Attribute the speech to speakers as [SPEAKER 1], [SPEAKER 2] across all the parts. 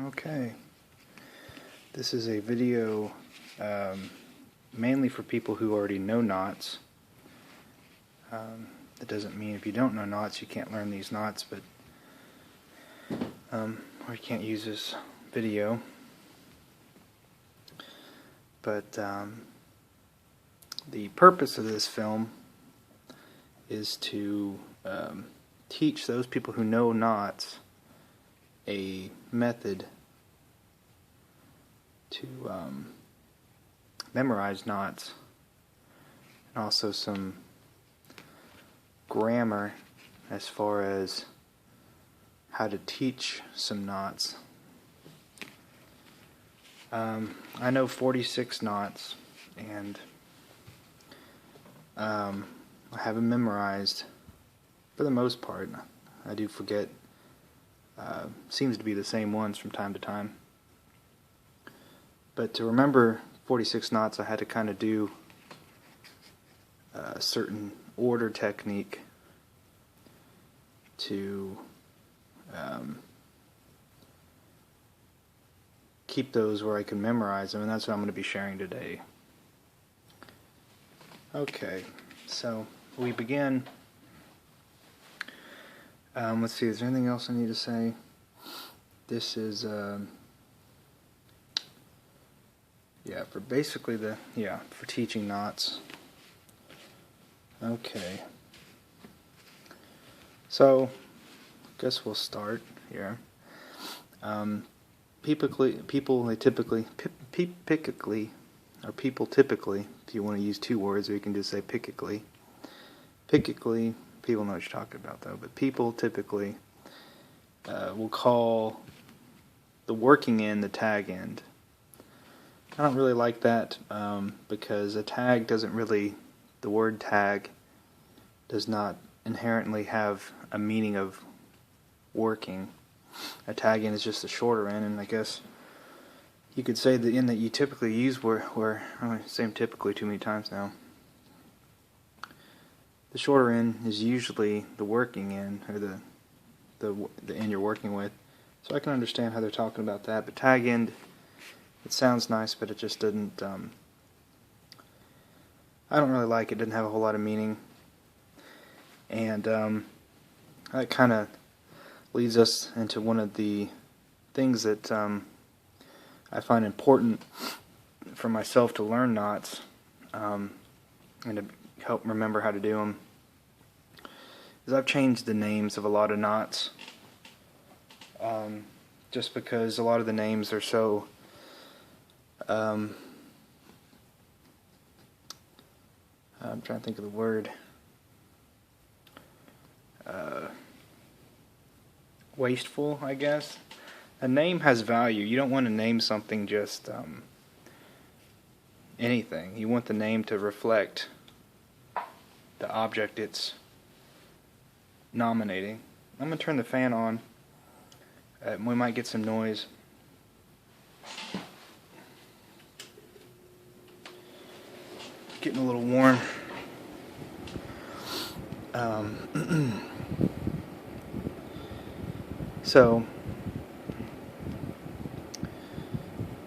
[SPEAKER 1] Okay, this is a video mainly for people who already know knots. That doesn't mean if you don't know knots you can't learn these knots, but or you can't use this video. But the purpose of this film is to teach those people who know knots a method to memorize knots, and also some grammar as far as how to teach some knots. I know 46 knots, and I have them memorized for the most part. I do forget. Seems to be the same ones from time to time. But to remember 46 knots, I had to kind of do a certain order technique to keep those where I can memorize them, and that's what I'm going to be sharing today. Okay, so we begin. Let's see, is there anything else I need to say? This is, for basically for teaching knots. Okay. So, I guess we'll start here. People typically, if you want to use two words, or you can just say pickically. Pickically, people know what you're talking about though, but people typically will call the working end the tag end. I don't really like that because a tag doesn't really, the word tag does not inherently have a meaning of working. A tag end is just the shorter end, and I guess you could say the end that you typically use where I'm saying typically too many times now. The shorter end is usually the working end, or the end you're working with. So I can understand how they're talking about that. But tag end, it sounds nice, but it just doesn't. I don't really like it. It doesn't have a whole lot of meaning, and that kind of leads us into one of the things that I find important for myself to learn knots, and to help remember how to do them, is I've changed the names of a lot of knots, just because a lot of the names are so I'm trying to think of the word, wasteful, I guess. A name has value. You don't want to name something just anything. You want the name to reflect the object it's nominating. I'm going to turn the fan on. We might get some noise. Getting a little warm. So,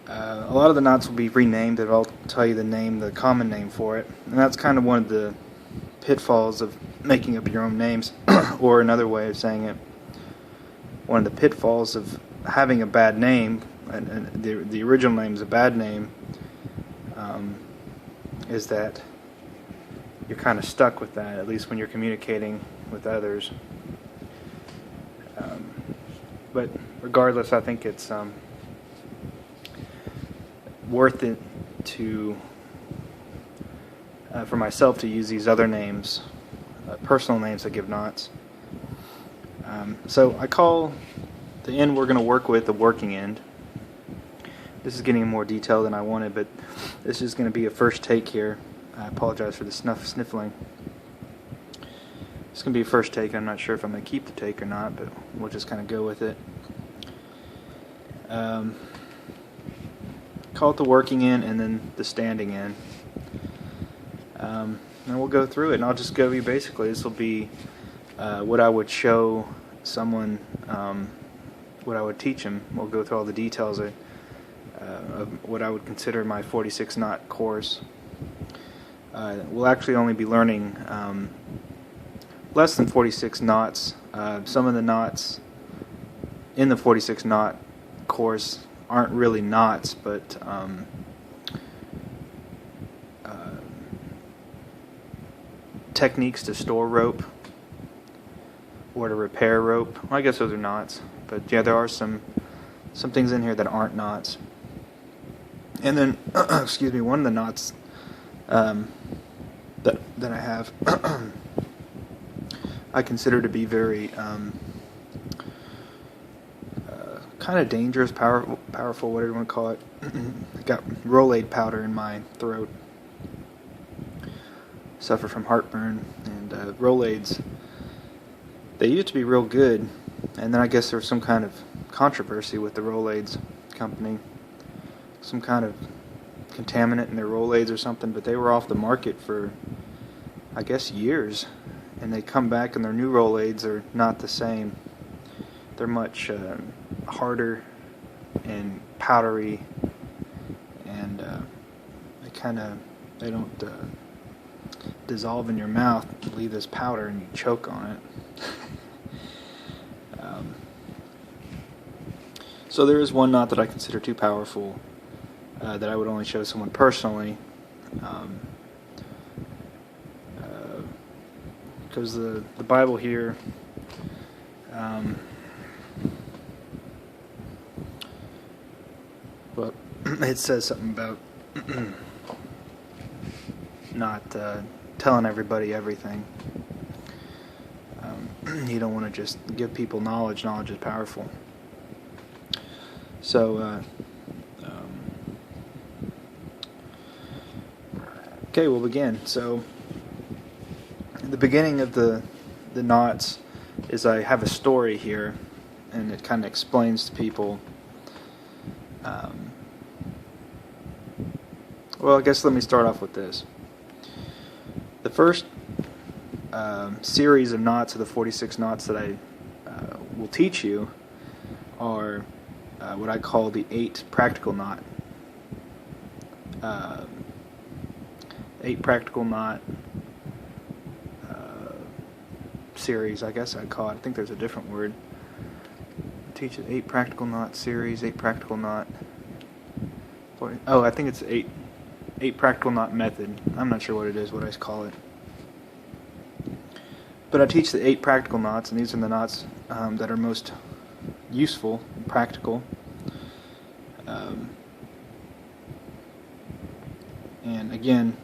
[SPEAKER 1] a lot of the knots will be renamed, and I'll tell you the common name for it. And that's kind of one of the pitfalls of making up your own names, or another way of saying it, one of the pitfalls of having a bad name, and the original name is a bad name, is that you're kind of stuck with that, at least when you're communicating with others. But regardless, I think it's worth it to for myself to use these other names, personal names that give knots. So I call the end we're going to work with the working end. This is getting more detail than I wanted, but this is going to be a first take here. I apologize for the sniffling. It's going to be a first take. I'm not sure if I'm going to keep the take or not, but we'll just kind of go with it. Call it the working end and then the standing end. And we'll go through it, and I'll just go you basically. This will be what I would show someone what I would teach them. We'll go through all the details of what I would consider my 46 knot course. We'll actually only be learning less than 46 knots. Some of the knots in the 46 knot course aren't really knots, but techniques to store rope or to repair rope. Well, I guess those are knots, but yeah, there are some things in here that aren't knots. And then, excuse me, one of the knots that I have, I consider to be very kind of dangerous, powerful, whatever you want to call it. I got Rolaids powder in my throat. Suffer from heartburn, and Rolaids, they used to be real good, and then I guess there was some kind of controversy with the Rolaids company, some kind of contaminant in their Rolaids or something, but they were off the market for, I guess, years, and they come back and their new Rolaids are not the same. They're much harder and powdery, and they don't dissolve in your mouth, leave this powder and you choke on it. So there is one knot that I consider too powerful that I would only show someone personally, because the Bible here well, it says something about not telling everybody everything. You don't want to just give people knowledge. Knowledge is powerful. So, okay, we'll begin. So, the beginning of the knots is I have a story here, and it kind of explains to people. Well, I guess let me start off with this. The first series of knots of the 46 knots that I will teach you are what I call the 8 practical knot. 8 practical knot series, I guess I'd call it. I think there's a different word. Teach it 8 practical knot series, 8 practical knot. I think it's 8 practical knot method. I'm not sure what it is, what I call it. But I teach the 8 practical knots, and these are the knots that are most useful and practical. And again,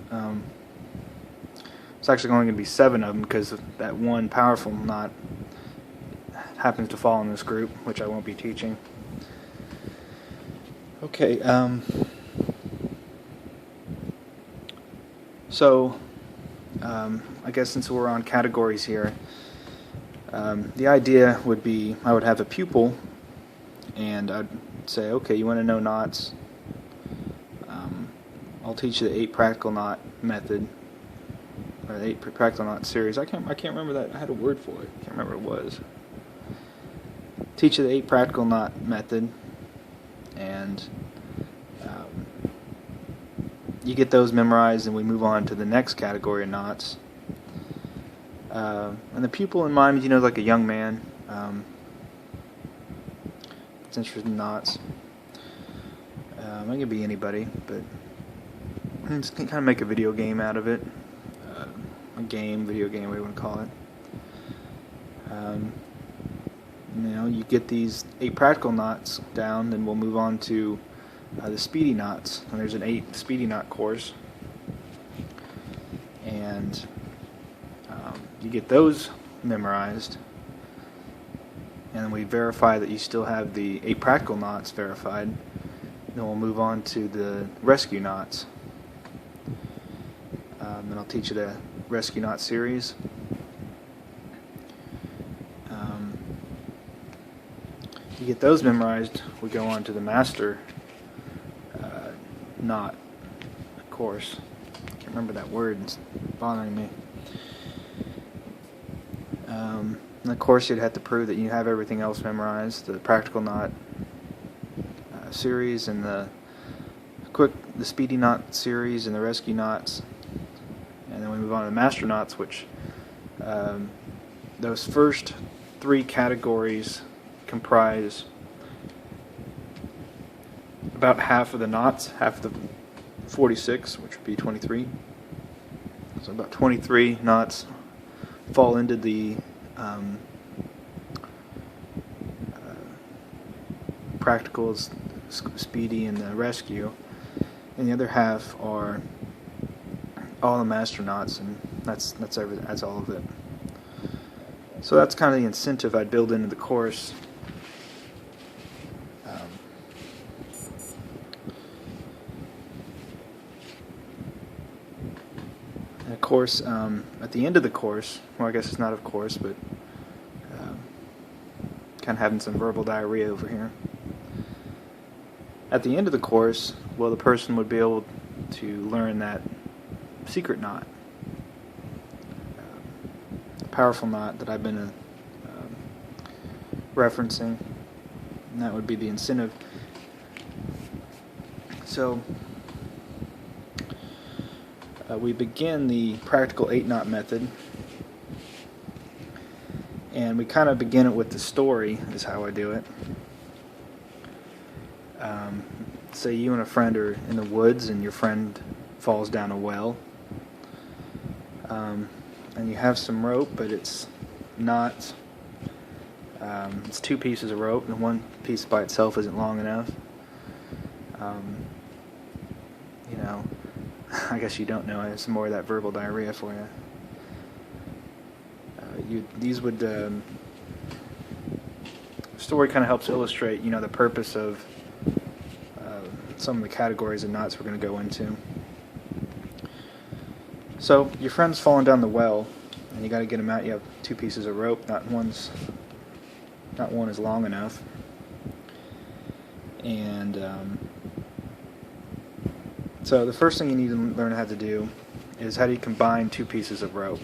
[SPEAKER 1] it's actually only going to be 7 of them because that one powerful knot happens to fall in this group, which I won't be teaching. Okay, so I guess since we're on categories here, the idea would be I would have a pupil, and I'd say, okay, you want to know knots? I'll teach you the 8 practical knot method, or the 8 practical knot series. I can't remember that. I had a word for it. I can't remember what it was. Teach you the 8 practical knot method, and you get those memorized, and we move on to the next category of knots. And the pupil in mind, like a young man that's interested in knots. It could be anybody, but just kind of make a video game out of it. Video game, whatever you want to call it. You get these 8 practical knots down, then we'll move on to the speedy knots. And there's an 8 speedy knot course, and you get those memorized, and then we verify that you still have the 8 practical knots verified. Then we'll move on to the rescue knots. And I'll teach you the rescue knot series. You get those memorized, we go on to the master knot course. I can't remember that word, it's bothering me. And of course, you'd have to prove that you have everything else memorized: the practical knot series and the speedy knot series and the rescue knots. And then we move on to the master knots, which those first 3 categories comprise about half of the knots, half of the 46, which would be 23. So about 23 knots fall into the practicals, speedy, and the rescue, and the other half are all the master knots, and that's all of it. So that's kind of the incentive I'd build into the course. And of course, at the end of the course, well, I guess it's not of course, but kind of having some verbal diarrhea over here. At the end of the course, well, the person would be able to learn that secret knot, powerful knot that I've been referencing, and that would be the incentive. So we begin the practical 8-knot method, and we kind of begin it with the story, is how I do it. Say you and a friend are in the woods and your friend falls down a well, and you have some rope, but it's not, it's 2 pieces of rope, and one piece by itself isn't long enough. You know, I guess you don't know, it's more of that verbal diarrhea for you. These would, story kind of helps illustrate, you know, the purpose of some of the categories of knots we're going to go into. So your friend's falling down the well, and you got to get him out. You have 2 pieces of rope. Not one is long enough. And so the first thing you need to learn how to do is how do you combine 2 pieces of rope.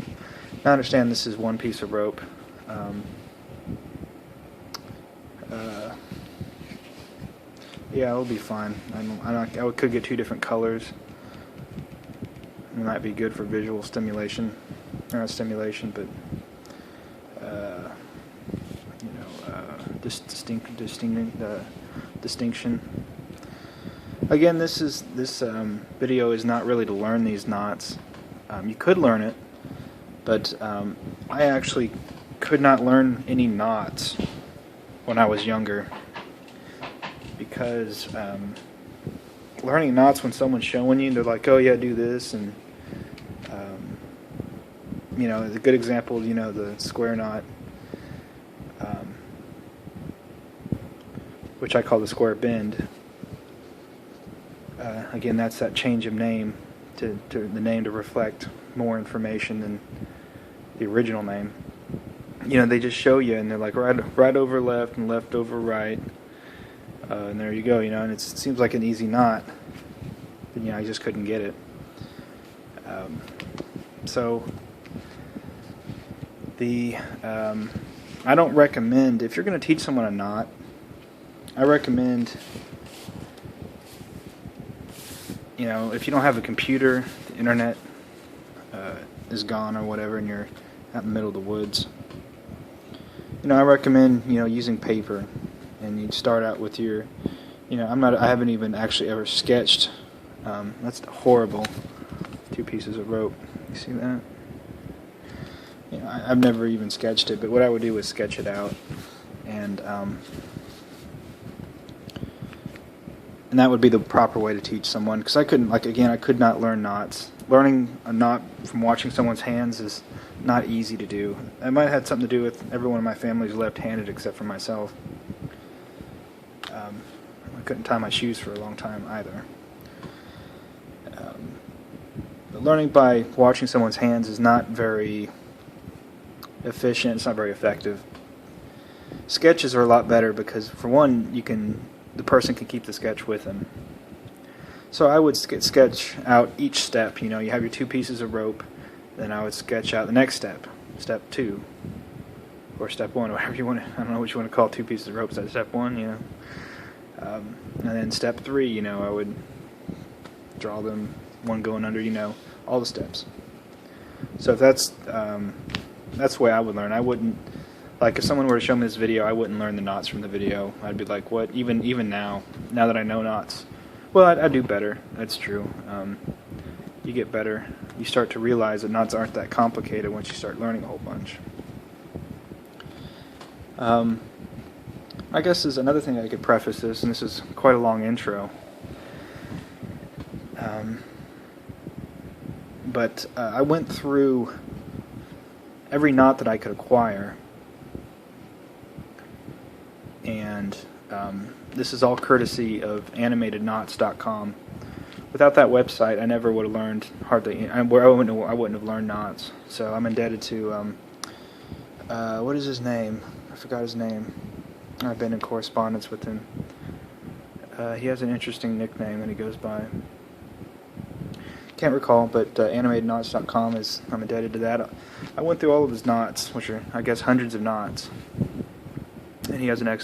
[SPEAKER 1] Now understand this is 1 piece of rope. Yeah, it'll be fine. I could get 2 different colors. It might be good for visual stimulation, or not stimulation, but distinction. Again, this video is not really to learn these knots. You could learn it, but I actually could not learn any knots when I was younger, because learning knots when someone's showing you, they're like, oh yeah, do this, and you know, the good example, you know, the square knot, which I call the square bend. Again, that's that change of name to the name to reflect more information than the original name. You know, they just show you, and they're like right over left and left over right, and there you go. You know, and it seems like an easy knot, but you know, I just couldn't get it. So I don't recommend, if you're going to teach someone a knot, I recommend, you know, if you don't have a computer, the internet is gone or whatever, and you're out in the middle of the woods, you know, I recommend, you know, using paper, and you start out with your, you know, I haven't even actually ever sketched. That's horrible. 2 pieces of rope. You see that? You know, I've never even sketched it, but what I would do is sketch it out, and that would be the proper way to teach someone, because I couldn't, like, again, I could not learn knots. Learning a knot from watching someone's hands is not easy to do. It might have had something to do with everyone in my family is left-handed except for myself. I couldn't tie my shoes for a long time either. But learning by watching someone's hands is not very efficient. It's not very effective. Sketches are a lot better because, for one, the person can keep the sketch with them. So I would sketch out each step. You know, you have your 2 pieces of rope, then I would sketch out the next step, step 2, or step 1, whatever you want to, I don't know what you want to call 2 pieces of rope. Is that step 1, and then step 3, I would draw them, one going under, all the steps. So if that's the way I would learn. I wouldn't, like, if someone were to show me this video, I wouldn't learn the knots from the video. I'd be like, what? Even now that I know knots, well, I do better. That's true. You get better. You start to realize that knots aren't that complicated once you start learning a whole bunch. I guess is another thing I could preface this, and this is quite a long intro. But I went through every knot that I could acquire, and this is all courtesy of animatedknots.com. Without that website, I never would have learned hardly. I wouldn't have learned knots. So I'm indebted to what is his name? I forgot his name. I've been in correspondence with him. He has an interesting nickname that he goes by. Can't recall, but animatedknots.com is, I'm indebted to that. I went through all of his knots, which are, I guess, hundreds of knots, and he has an excellent